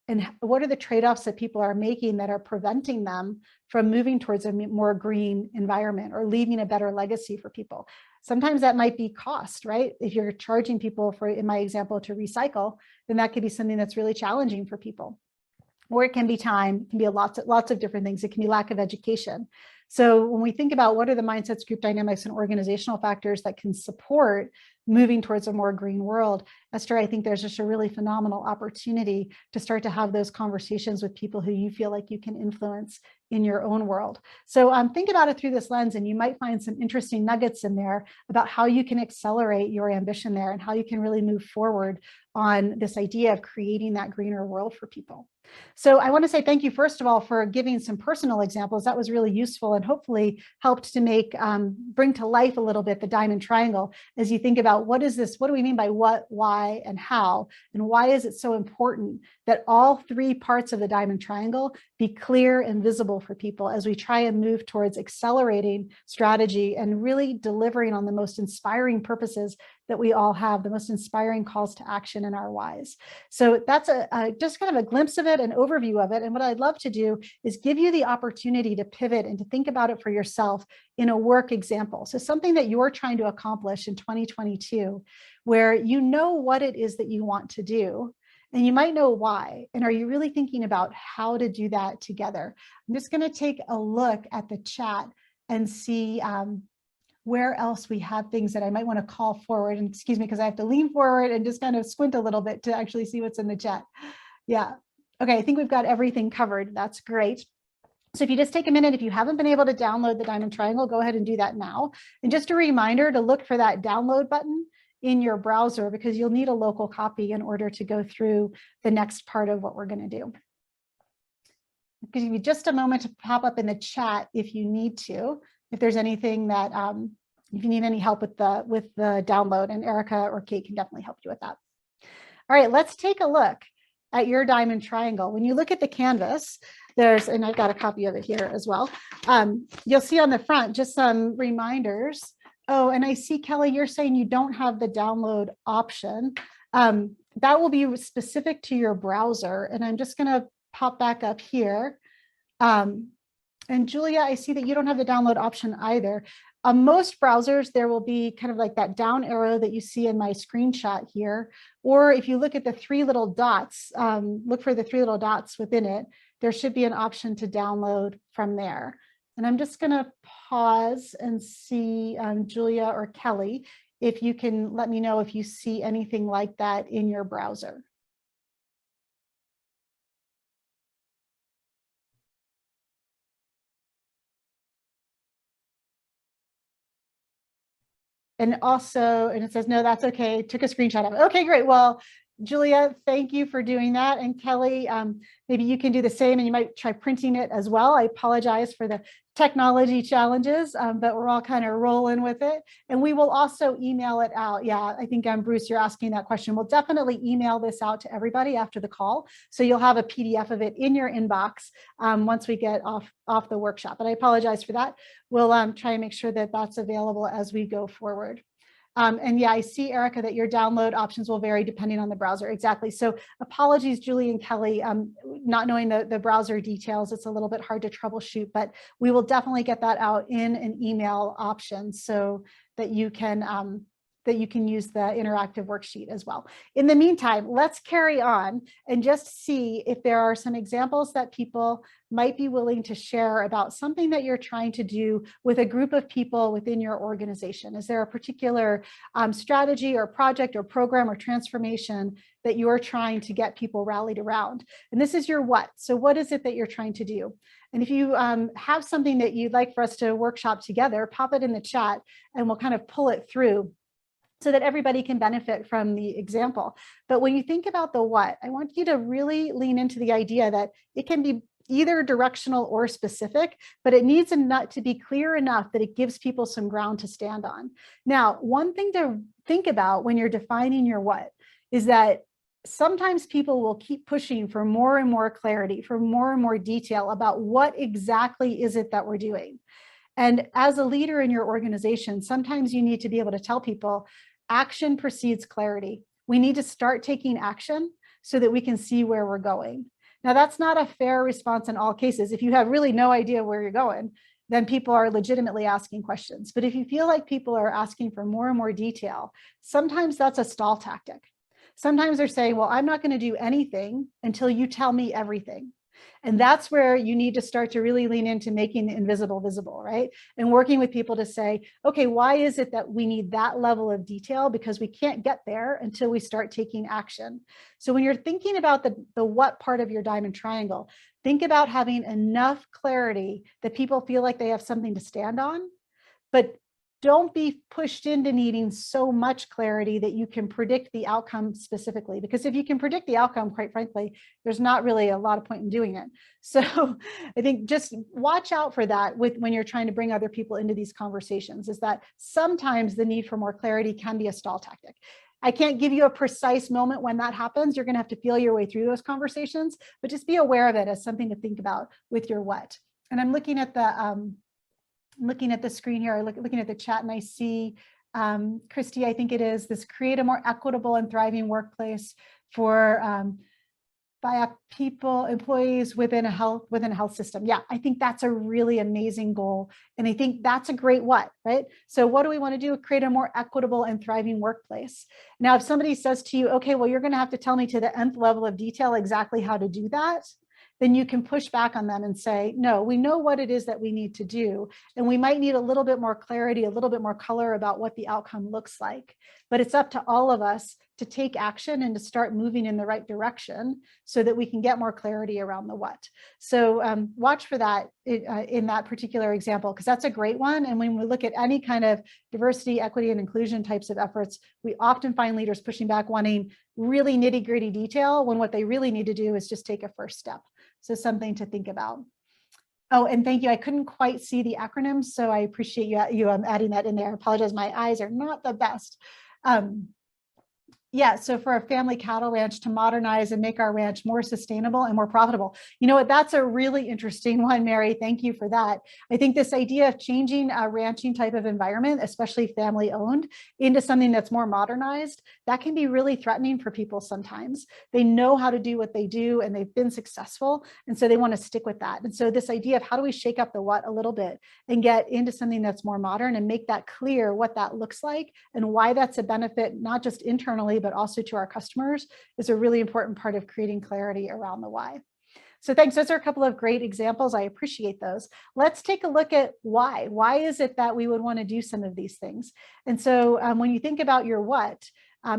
And what are the trade-offs that people are making that are preventing them from moving towards a more green environment or leaving a better legacy for people? Sometimes that might be cost, right? If you're charging people for, in my example, to recycle, then that could be something that's really challenging for people. Or it can be time, it can be lots of different things. It can be lack of education. So when we think about what are the mindsets, group dynamics, and organizational factors that can support moving towards a more green world, Esther, I think there's just a really phenomenal opportunity to start to have those conversations with people who you feel like you can influence in your own world. So think about it through this lens, and you might find some interesting nuggets in there about how you can accelerate your ambition there and how you can really move forward on this idea of creating that greener world for people. So I want to say thank you, first of all, for giving some personal examples. That was really useful and hopefully helped to bring to life a little bit the diamond triangle as you think about, what is this? What do we mean by what, why, and how? And why is it so important that all 3 parts of the diamond triangle be clear and visible for people as we try and move towards accelerating strategy and really delivering on the most inspiring purposes that we all have, the most inspiring calls to action in our whys. So that's just kind of a glimpse of it, an overview of it. And what I'd love to do is give you the opportunity to pivot and to think about it for yourself in a work example. So something that you're trying to accomplish in 2022, where you know what it is that you want to do, and you might know why. And are you really thinking about how to do that together? I'm just going to take a look at the chat and see where else we have things that I might want to call forward. And excuse me, because I have to lean forward and just kind of squint a little bit to actually see what's in the chat. Yeah. Okay, I think we've got everything covered. That's great. So if you just take a minute, if you haven't been able to download the Diamond Triangle, go ahead and do that now. And just a reminder to look for that download button in your browser, because you'll need a local copy in order to go through the next part of what we're going to do. I'll give you just a moment to pop up in the chat if you need to, if there's anything that, if you need any help with the download, and Erica or Kate can definitely help you with that. All right, let's take a look at your Diamond Triangle. When you look at the canvas, there's, and I've got a copy of it here as well. You'll see on the front just some reminders. Oh, and I see, Kelly, you're saying you don't have the download option. That will be specific to your browser. And I'm just going to pop back up here. And Julia, I see that you don't have the download option either. On most browsers, there will be kind of like that down arrow that you see in my screenshot here. Or if you look at the three little dots, look for the three little dots within it, there should be an option to download from there. And I'm just going to pause and see, Julia or Kelly, if you can let me know if you see anything like that in your browser. And also, and it says, no, that's okay. Took a screenshot of it. Okay, great. Well, Julia, thank you for doing that. And Kelly, maybe you can do the same, and you might try printing it as well. I apologize for the technology challenges, but we're all kind of rolling with it. And we will also email it out. Yeah, I think Bruce, you're asking that question. We'll definitely email this out to everybody after the call. So you'll have a PDF of it in your inbox once we get off the workshop. But I apologize for that. We'll try and make sure that that's available as we go forward. And yeah, I see, Erica, that your download options will vary depending on the browser. Exactly. So apologies, Julie and Kelly, not knowing the browser details, it's a little bit hard to troubleshoot, but we will definitely get that out in an email option so that you can use the interactive worksheet as well. In the meantime, let's carry on and just see if there are some examples that people might be willing to share about something that you're trying to do with a group of people within your organization. Is there a particular strategy or project or program or transformation that you're trying to get people rallied around? And this is your what. So what is it that you're trying to do? And if you have something that you'd like for us to workshop together, pop it in the chat and we'll kind of pull it through so that everybody can benefit from the example. But when you think about the what, I want you to really lean into the idea that it can be either directional or specific, but it needs to be clear enough that it gives people some ground to stand on. Now, one thing to think about when you're defining your what is that sometimes people will keep pushing for more and more clarity, for more and more detail about what exactly is it that we're doing. And as a leader in your organization, sometimes you need to be able to tell people action precedes clarity. We need to start taking action so that we can see where we're going. Now, that's not a fair response in all cases. If you have really no idea where you're going, then people are legitimately asking questions. But if you feel like people are asking for more and more detail, sometimes that's a stall tactic. Sometimes they're saying, well, I'm not going to do anything until you tell me everything. And that's where you need to start to really lean into making the invisible visible, right? And working with people to say, okay, why is it that we need that level of detail? Because we can't get there until we start taking action. So when you're thinking about the what part of your diamond triangle, think about having enough clarity that people feel like they have something to stand on, but don't be pushed into needing so much clarity that you can predict the outcome specifically. Because if you can predict the outcome, quite frankly, there's not really a lot of point in doing it. So I think just watch out for that when you're trying to bring other people into these conversations, is that sometimes the need for more clarity can be a stall tactic. I can't give you a precise moment when that happens. You're going to have to feel your way through those conversations, but just be aware of it as something to think about with your what. And I'm looking at the screen here, looking at the chat, and I see Christy, I think it is, this create a more equitable and thriving workplace for employees within a health system. Yeah, I think that's a really amazing goal. And I think that's a great what, right? So what do we want to do? Create a more equitable and thriving workplace. Now, if somebody says to you, okay, well, you're going to have to tell me to the nth level of detail exactly how to do that, then you can push back on them and say, no, we know what it is that we need to do. And we might need a little bit more clarity, a little bit more color about what the outcome looks like. But it's up to all of us to take action and to start moving in the right direction so that we can get more clarity around the what. So watch for that in that particular example, because that's a great one. And when we look at any kind of diversity, equity, and inclusion types of efforts, we often find leaders pushing back, wanting really nitty-gritty detail, when what they really need to do is just take a first step. So something to think about. Oh, and thank you. I couldn't quite see the acronyms, so I appreciate you adding that in there. I apologize, my eyes are not the best. Yeah, so for a family cattle ranch to modernize and make our ranch more sustainable and more profitable. You know what, that's a really interesting one, Mary. Thank you for that. I think this idea of changing a ranching type of environment, especially family owned, into something that's more modernized, that can be really threatening for people sometimes. They know how to do what they do and they've been successful. And so they want to stick with that. And so this idea of how do we shake up the what a little bit and get into something that's more modern and make that clear what that looks like and why that's a benefit, not just internally, but also to our customers, is a really important part of creating clarity around the why. So thanks. Those are a couple of great examples. I appreciate those. Let's take a look at why. Why is it that we would want to do some of these things? And so when you think about your what,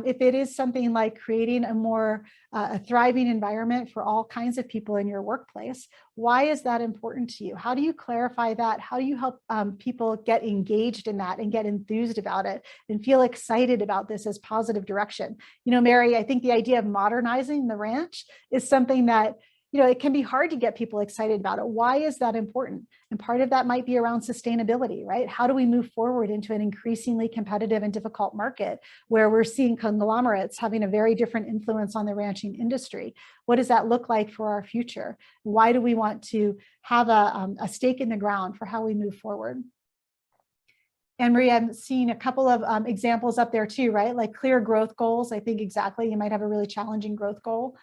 if it is something like creating a more a thriving environment for all kinds of people in your workplace, why is that important to you? How do you clarify that? How do you help people get engaged in that and get enthused about it and feel excited about this as positive direction? You know, Mary, I think the idea of modernizing the ranch is something that, you know, it can be hard to get people excited about it. Why is that important? And part of that might be around sustainability, right? How do we move forward into an increasingly competitive and difficult market where we're seeing conglomerates having a very different influence on the ranching industry? What does that look like for our future? Why do we want to have a stake in the ground for how we move forward? And Maria, I'm seeing a couple of examples up there too, right? Like clear growth goals. I think exactly, you might have a really challenging growth goal.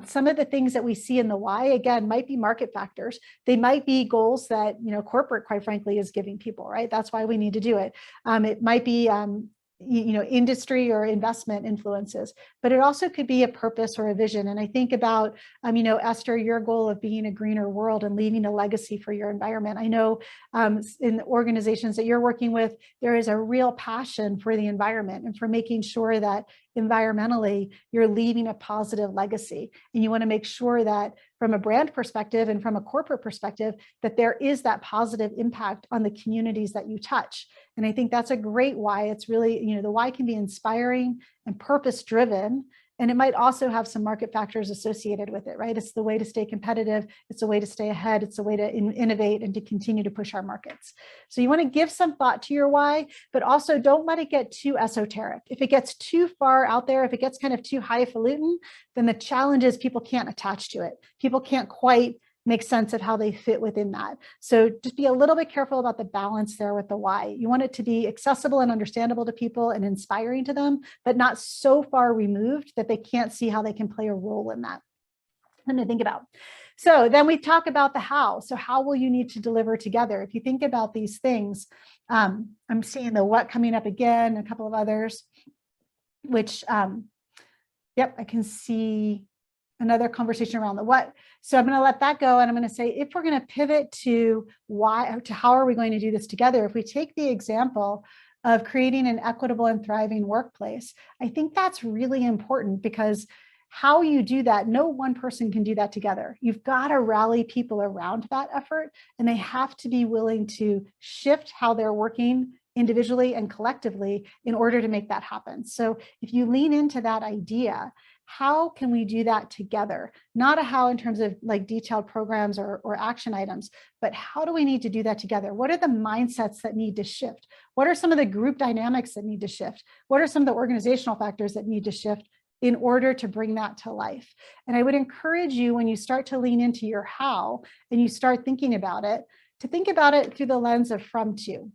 Some of the things that we see in the why, again, might be market factors. They might be goals that, you know, corporate, quite frankly, is giving people, right? That's why we need to do it. It might be, you know, industry or investment influences, but it also could be a purpose or a vision. And I think about, you know, Esther, your goal of being a greener world and leaving a legacy for your environment. I know in the organizations that you're working with, there is a real passion for the environment and for making sure that environmentally, you're leaving a positive legacy. And you want to make sure that from a brand perspective and from a corporate perspective, that there is that positive impact on the communities that you touch. And I think that's a great why. It's really, you know, the why can be inspiring and purpose driven. And it might also have some market factors associated with it, right? It's the way to stay competitive. It's a way to stay ahead. It's a way to innovate and to continue to push our markets. So you want to give some thought to your why, but also don't let it get too esoteric. If it gets too far out there, if it gets kind of too highfalutin, then the challenge is people can't attach to it. People can't quite make sense of how they fit within that. So just be a little bit careful about the balance there with the why. You want it to be accessible and understandable to people and inspiring to them, but not so far removed that they can't see how they can play a role in that. Something to think about. So then we talk about the how. So how will you need to deliver together? If you think about these things, I'm seeing the what coming up again, a couple of others, which, yep, I can see another conversation around the what. So I'm going to let that go. And I'm going to say, if we're going to pivot to why, to how are we going to do this together? If we take the example of creating an equitable and thriving workplace, I think that's really important, because how you do that, no one person can do that together. You've got to rally people around that effort, and they have to be willing to shift how they're working individually and collectively in order to make that happen. So if you lean into that idea, how can we do that together? Not a how in terms of like detailed programs or action items, but how do we need to do that together? What are the mindsets that need to shift? What are some of the group dynamics that need to shift? What are some of the organizational factors that need to shift in order to bring that to life? And I would encourage you, when you start to lean into your how and you start thinking about it, to think about it through the lens of from to.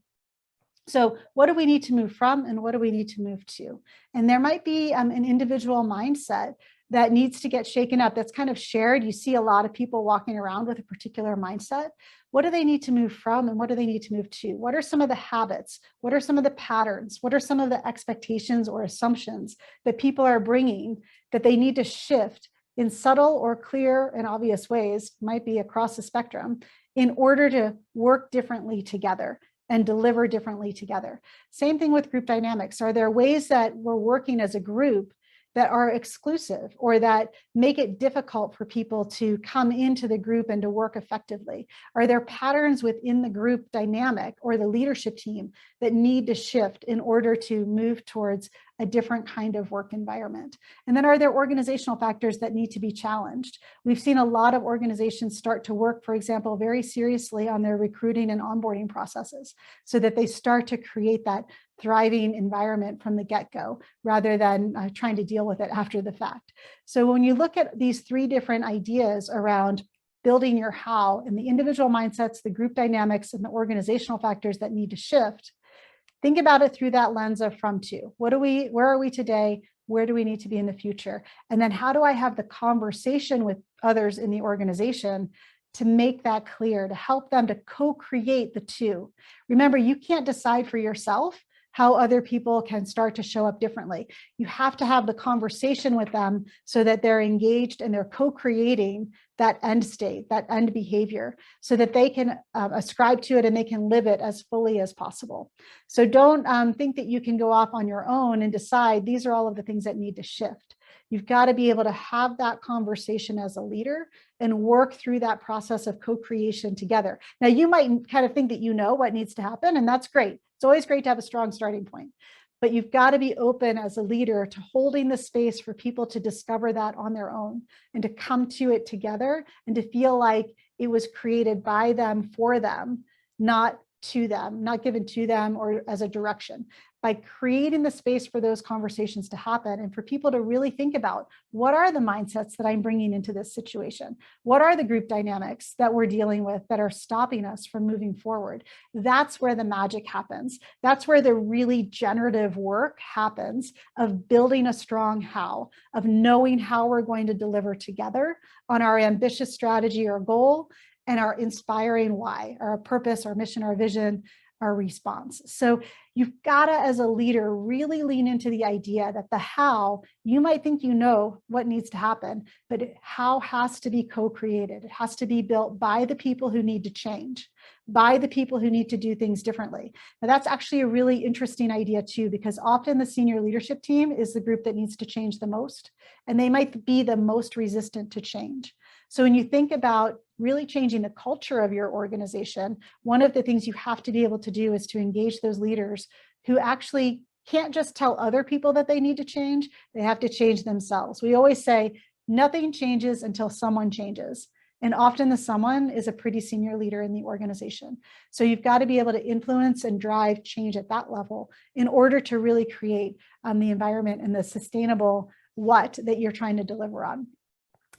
So what do we need to move from and what do we need to move to? And there might be an individual mindset that needs to get shaken up, that's kind of shared. You see a lot of people walking around with a particular mindset. What do they need to move from and what do they need to move to? What are some of the habits? What are some of the patterns? What are some of the expectations or assumptions that people are bringing that they need to shift in subtle or clear and obvious ways, might be across the spectrum, in order to work differently together and deliver differently together? Same thing with group dynamics. Are there ways that we're working as a group that are exclusive or that make it difficult for people to come into the group and to work effectively? Are there patterns within the group dynamic or the leadership team that need to shift in order to move towards a different kind of work environment? And then are there organizational factors that need to be challenged? We've seen a lot of organizations start to work, for example, very seriously on their recruiting and onboarding processes so that they start to create that thriving environment from the get-go rather than trying to deal with it after the fact. So when you look at these three different ideas around building your how and the individual mindsets, the group dynamics, and the organizational factors that need to shift, think about it through that lens of from to. Where are we today? Where do we need to be in the future? And then how do I have the conversation with others in the organization to make that clear, to help them to co-create the two? Remember, you can't decide for yourself how other people can start to show up differently. You have to have the conversation with them so that they're engaged and they're co-creating that end state, that end behavior, so that they can ascribe to it and they can live it as fully as possible. So don't think that you can go off on your own and decide these are all of the things that need to shift. You've got to be able to have that conversation as a leader and work through that process of co-creation together. Now, you might kind of think that you know what needs to happen, and that's great. It's always great to have a strong starting point, but you've got to be open as a leader to holding the space for people to discover that on their own and to come to it together and to feel like it was created by them, for them, not to them, not given to them or as a direction. By creating the space for those conversations to happen and for people to really think about what are the mindsets that I'm bringing into this situation? What are the group dynamics that we're dealing with that are stopping us from moving forward? That's where the magic happens. That's where the really generative work happens of building a strong how, of knowing how we're going to deliver together on our ambitious strategy or goal and our inspiring why, our purpose, our mission, our vision, our response. So you've got to, as a leader, really lean into the idea that the how, you might think you know what needs to happen, but how has to be co-created. It has to be built by the people who need to change, by the people who need to do things differently. Now, that's actually a really interesting idea too, because often the senior leadership team is the group that needs to change the most, and they might be the most resistant to change. So when you think about really changing the culture of your organization, one of the things you have to be able to do is to engage those leaders who actually can't just tell other people that they need to change, they have to change themselves. We always say, nothing changes until someone changes. And often the someone is a pretty senior leader in the organization. So you've got to be able to influence and drive change at that level in order to really create the environment and the sustainable what that you're trying to deliver on.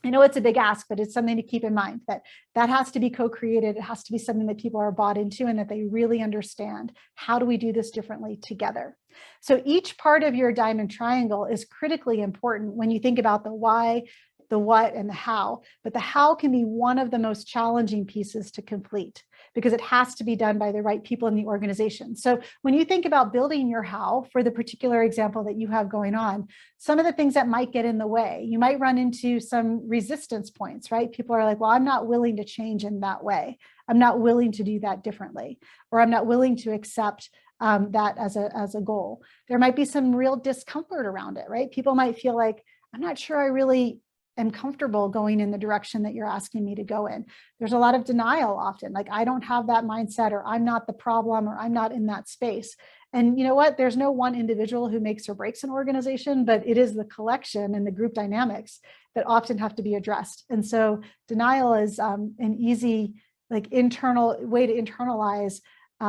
I know it's a big ask, but it's something to keep in mind that has to be co-created. It has to be something that people are bought into and that they really understand. How do we do this differently together? So each part of your diamond triangle is critically important when you think about the why, the what, and the how. But the how can be one of the most challenging pieces to complete because it has to be done by the right people in the organization. So when you think about building your how for the particular example that you have going on, some of the things that might get in the way, you might run into some resistance points, right? People are like, well, I'm not willing to change in that way. I'm not willing to do that differently, or I'm not willing to accept that as a goal. There might be some real discomfort around it, right? People might feel like, I'm not sure I really am comfortable going in the direction that you're asking me to go in. There's a lot of denial often, like I don't have that mindset, or I'm not the problem, or I'm not in that space. And you know what? There's no one individual who makes or breaks an organization, but it is the collection and the group dynamics that often have to be addressed. And so denial is an easy, like internal way to internalize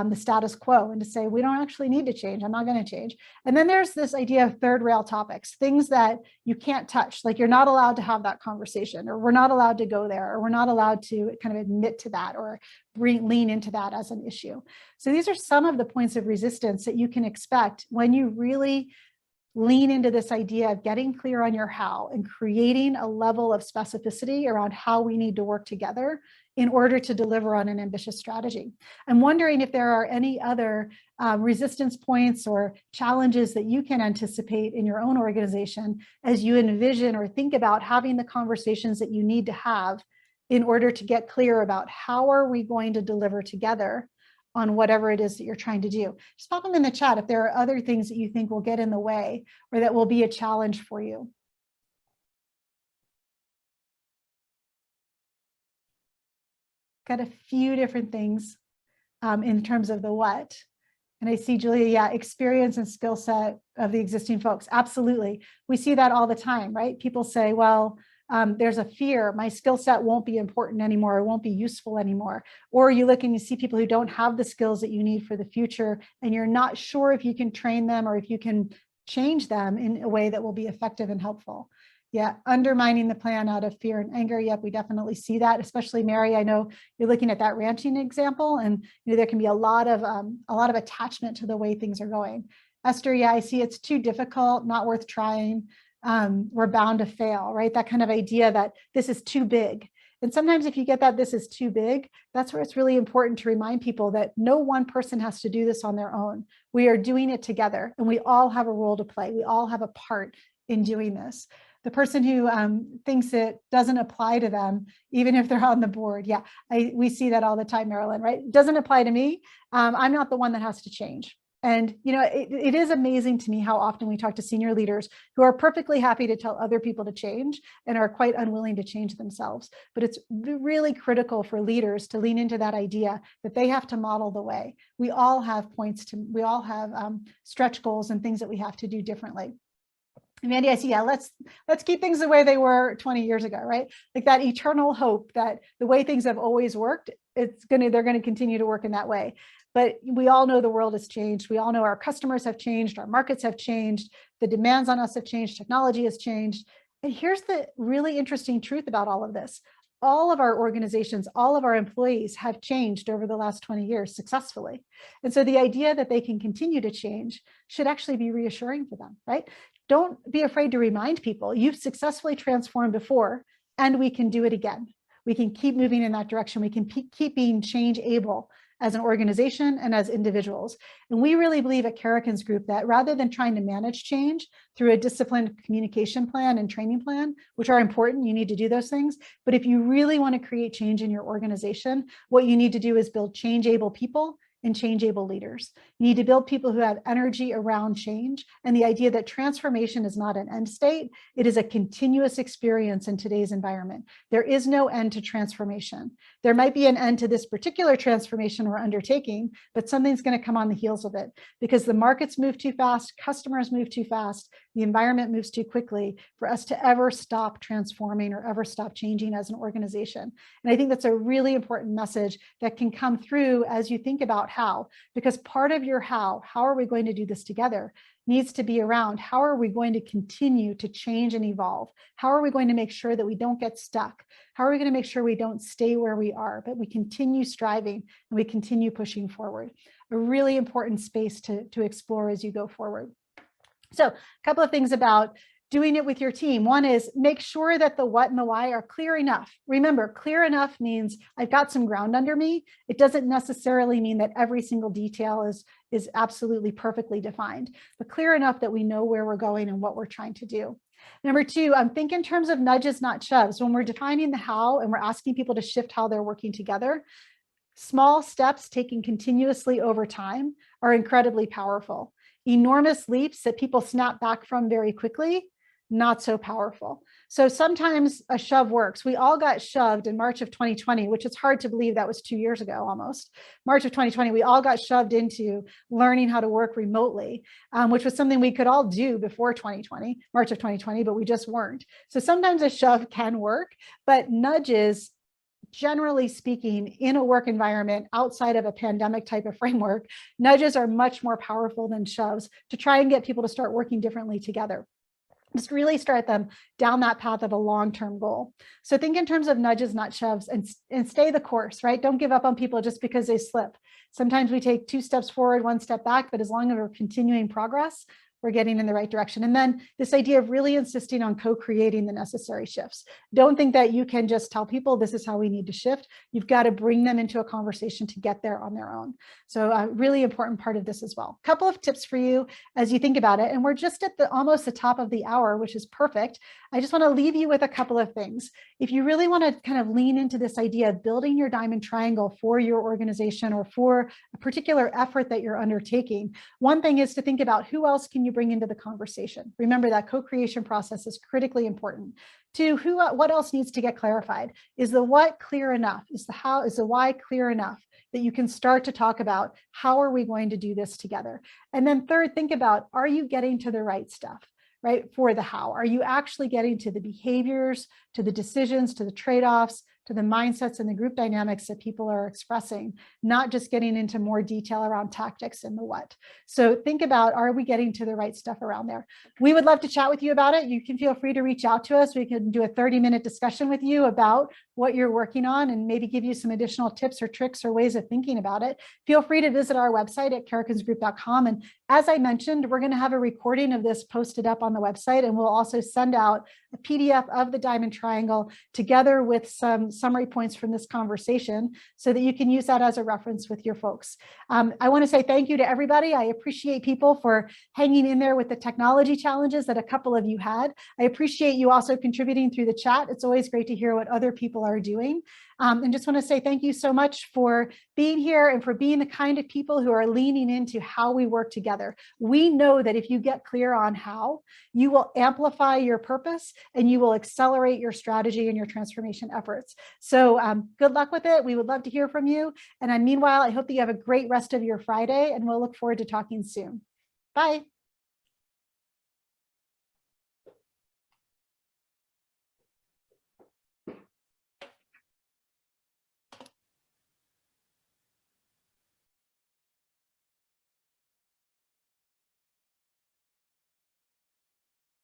the status quo and to say, we don't actually need to change. I'm not going to change. And then there's this idea of third rail topics, things that you can't touch, like you're not allowed to have that conversation, or we're not allowed to go there, or we're not allowed to kind of admit to that or lean into that as an issue. So these are some of the points of resistance that you can expect when you really lean into this idea of getting clear on your how and creating a level of specificity around how we need to work together in order to deliver on an ambitious strategy. I'm wondering if there are any other resistance points or challenges that you can anticipate in your own organization as you envision or think about having the conversations that you need to have in order to get clear about how are we going to deliver together on whatever it is that you're trying to do. Just pop them in the chat if there are other things that you think will get in the way or that will be a challenge for you. Got a few different things in terms of the what. And I see, Julia, yeah, experience and skill set of the existing folks. Absolutely. We see that all the time, right? People say, well, there's a fear, my skill set won't be important anymore, it won't be useful anymore. Or you look and you see people who don't have the skills that you need for the future, and you're not sure if you can train them or if you can change them in a way that will be effective and helpful. Yeah, undermining the plan out of fear and anger. Yep, we definitely see that, especially Mary. I know you're looking at that ranching example, and there can be a lot of attachment to the way things are going. Esther, yeah, I see it's too difficult, not worth trying. We're bound to fail, right? That kind of idea that this is too big. And sometimes if you get that this is too big, that's where it's really important to remind people that no one person has to do this on their own. We are doing it together, and we all have a role to play. We all have a part in doing this. The person who thinks it doesn't apply to them, even if they're on the board. Yeah, we see that all the time, Marilyn, right? It doesn't apply to me. I'm not the one that has to change. And it is amazing to me how often we talk to senior leaders who are perfectly happy to tell other people to change and are quite unwilling to change themselves. But it's really critical for leaders to lean into that idea that they have to model the way. We all have we all have stretch goals and things that we have to do differently. Mandy, I see, yeah, let's keep things the way they were 20 years ago, right? Like that eternal hope that the way things have always worked, they're going to continue to work in that way. But we all know the world has changed. We all know our customers have changed, our markets have changed, the demands on us have changed, technology has changed. And here's the really interesting truth about all of this. All of our organizations, all of our employees have changed over the last 20 years successfully. And so the idea that they can continue to change should actually be reassuring for them, right? Don't be afraid to remind people you've successfully transformed before, and we can do it again. We can keep moving in that direction. We can keep being change able as an organization and as individuals. And we really believe at KARRIKINS Group that rather than trying to manage change through a disciplined communication plan and training plan, which are important, you need to do those things. But if you really want to create change in your organization, what you need to do is build change able people and change-able leaders. You need to build people who have energy around change and the idea that transformation is not an end state. It is a continuous experience in today's environment. There is no end to transformation. There might be an end to this particular transformation we're undertaking, but something's going to come on the heels of it because the markets move too fast, customers move too fast, the environment moves too quickly for us to ever stop transforming or ever stop changing as an organization. And I think that's a really important message that can come through as you think about how, because part of your how are we going to do this together, needs to be around how are we going to continue to change and evolve? How are we going to make sure that we don't get stuck? How are we going to make sure we don't stay where we are, but we continue striving and we continue pushing forward? A really important space to explore as you go forward. So a couple of things about doing it with your team. One is make sure that the what and the why are clear enough. Remember, clear enough means I've got some ground under me. It doesn't necessarily mean that every single detail is absolutely perfectly defined, but clear enough that we know where we're going and what we're trying to do. Number two, think in terms of nudges, not shoves. When we're defining the how and we're asking people to shift how they're working together, small steps taken continuously over time are incredibly powerful. Enormous leaps that people snap back from very quickly, not so powerful. So sometimes a shove works. We all got shoved in March of 2020, which is hard to believe that was 2 years ago almost. March of 2020, we all got shoved into learning how to work remotely, which was something we could all do before 2020, March of 2020, but we just weren't. So sometimes a shove can work, but nudges generally speaking, in a work environment outside of a pandemic type of framework, nudges are much more powerful than shoves to try and get people to start working differently together. Just really start them down that path of a long-term goal. So think in terms of nudges, not shoves, and stay the course, right? Don't give up on people just because they slip. Sometimes we take 2 steps forward, 1 step back, but as long as we're continuing progress, we're getting in the right direction. And then this idea of really insisting on co-creating the necessary shifts. Don't think that you can just tell people this is how we need to shift. You've got to bring them into a conversation to get there on their own. So a really important part of this as well. A couple of tips for you as you think about it. And we're just at almost the top of the hour, which is perfect. I just want to leave you with a couple of things. If you really want to kind of lean into this idea of building your diamond triangle for your organization or for a particular effort that you're undertaking, one thing is to think about who else can you bring into the conversation. Remember that co-creation process is critically important. 2, what else needs to get clarified? Is the what clear enough? Is the why clear enough that you can start to talk about how are we going to do this together? And then 3rd, think about, are you getting to the right stuff? Right, for the how? Are you actually getting to the behaviors, to the decisions, to the trade-offs, to the mindsets and the group dynamics that people are expressing, not just getting into more detail around tactics and the what. So think about, are we getting to the right stuff around there? We would love to chat with you about it. You can feel free to reach out to us. We can do a 30-minute discussion with you about what you're working on and maybe give you some additional tips or tricks or ways of thinking about it. Feel free to visit our website at KARRIKINSgroup.com. And as I mentioned, we're going to have a recording of this posted up on the website, and we'll also send out a PDF of the Diamond Triangle together with some summary points from this conversation so that you can use that as a reference with your folks. I want to say thank you to everybody. I appreciate people for hanging in there with the technology challenges that a couple of you had. I appreciate you also contributing through the chat. It's always great to hear what other people are doing. And just want to say thank you so much for being here and for being the kind of people who are leaning into how we work together. We know that if you get clear on how, you will amplify your purpose and you will accelerate your strategy and your transformation efforts. So good luck with it. We would love to hear from you. And meanwhile, I hope that you have a great rest of your Friday, and we'll look forward to talking soon. Bye.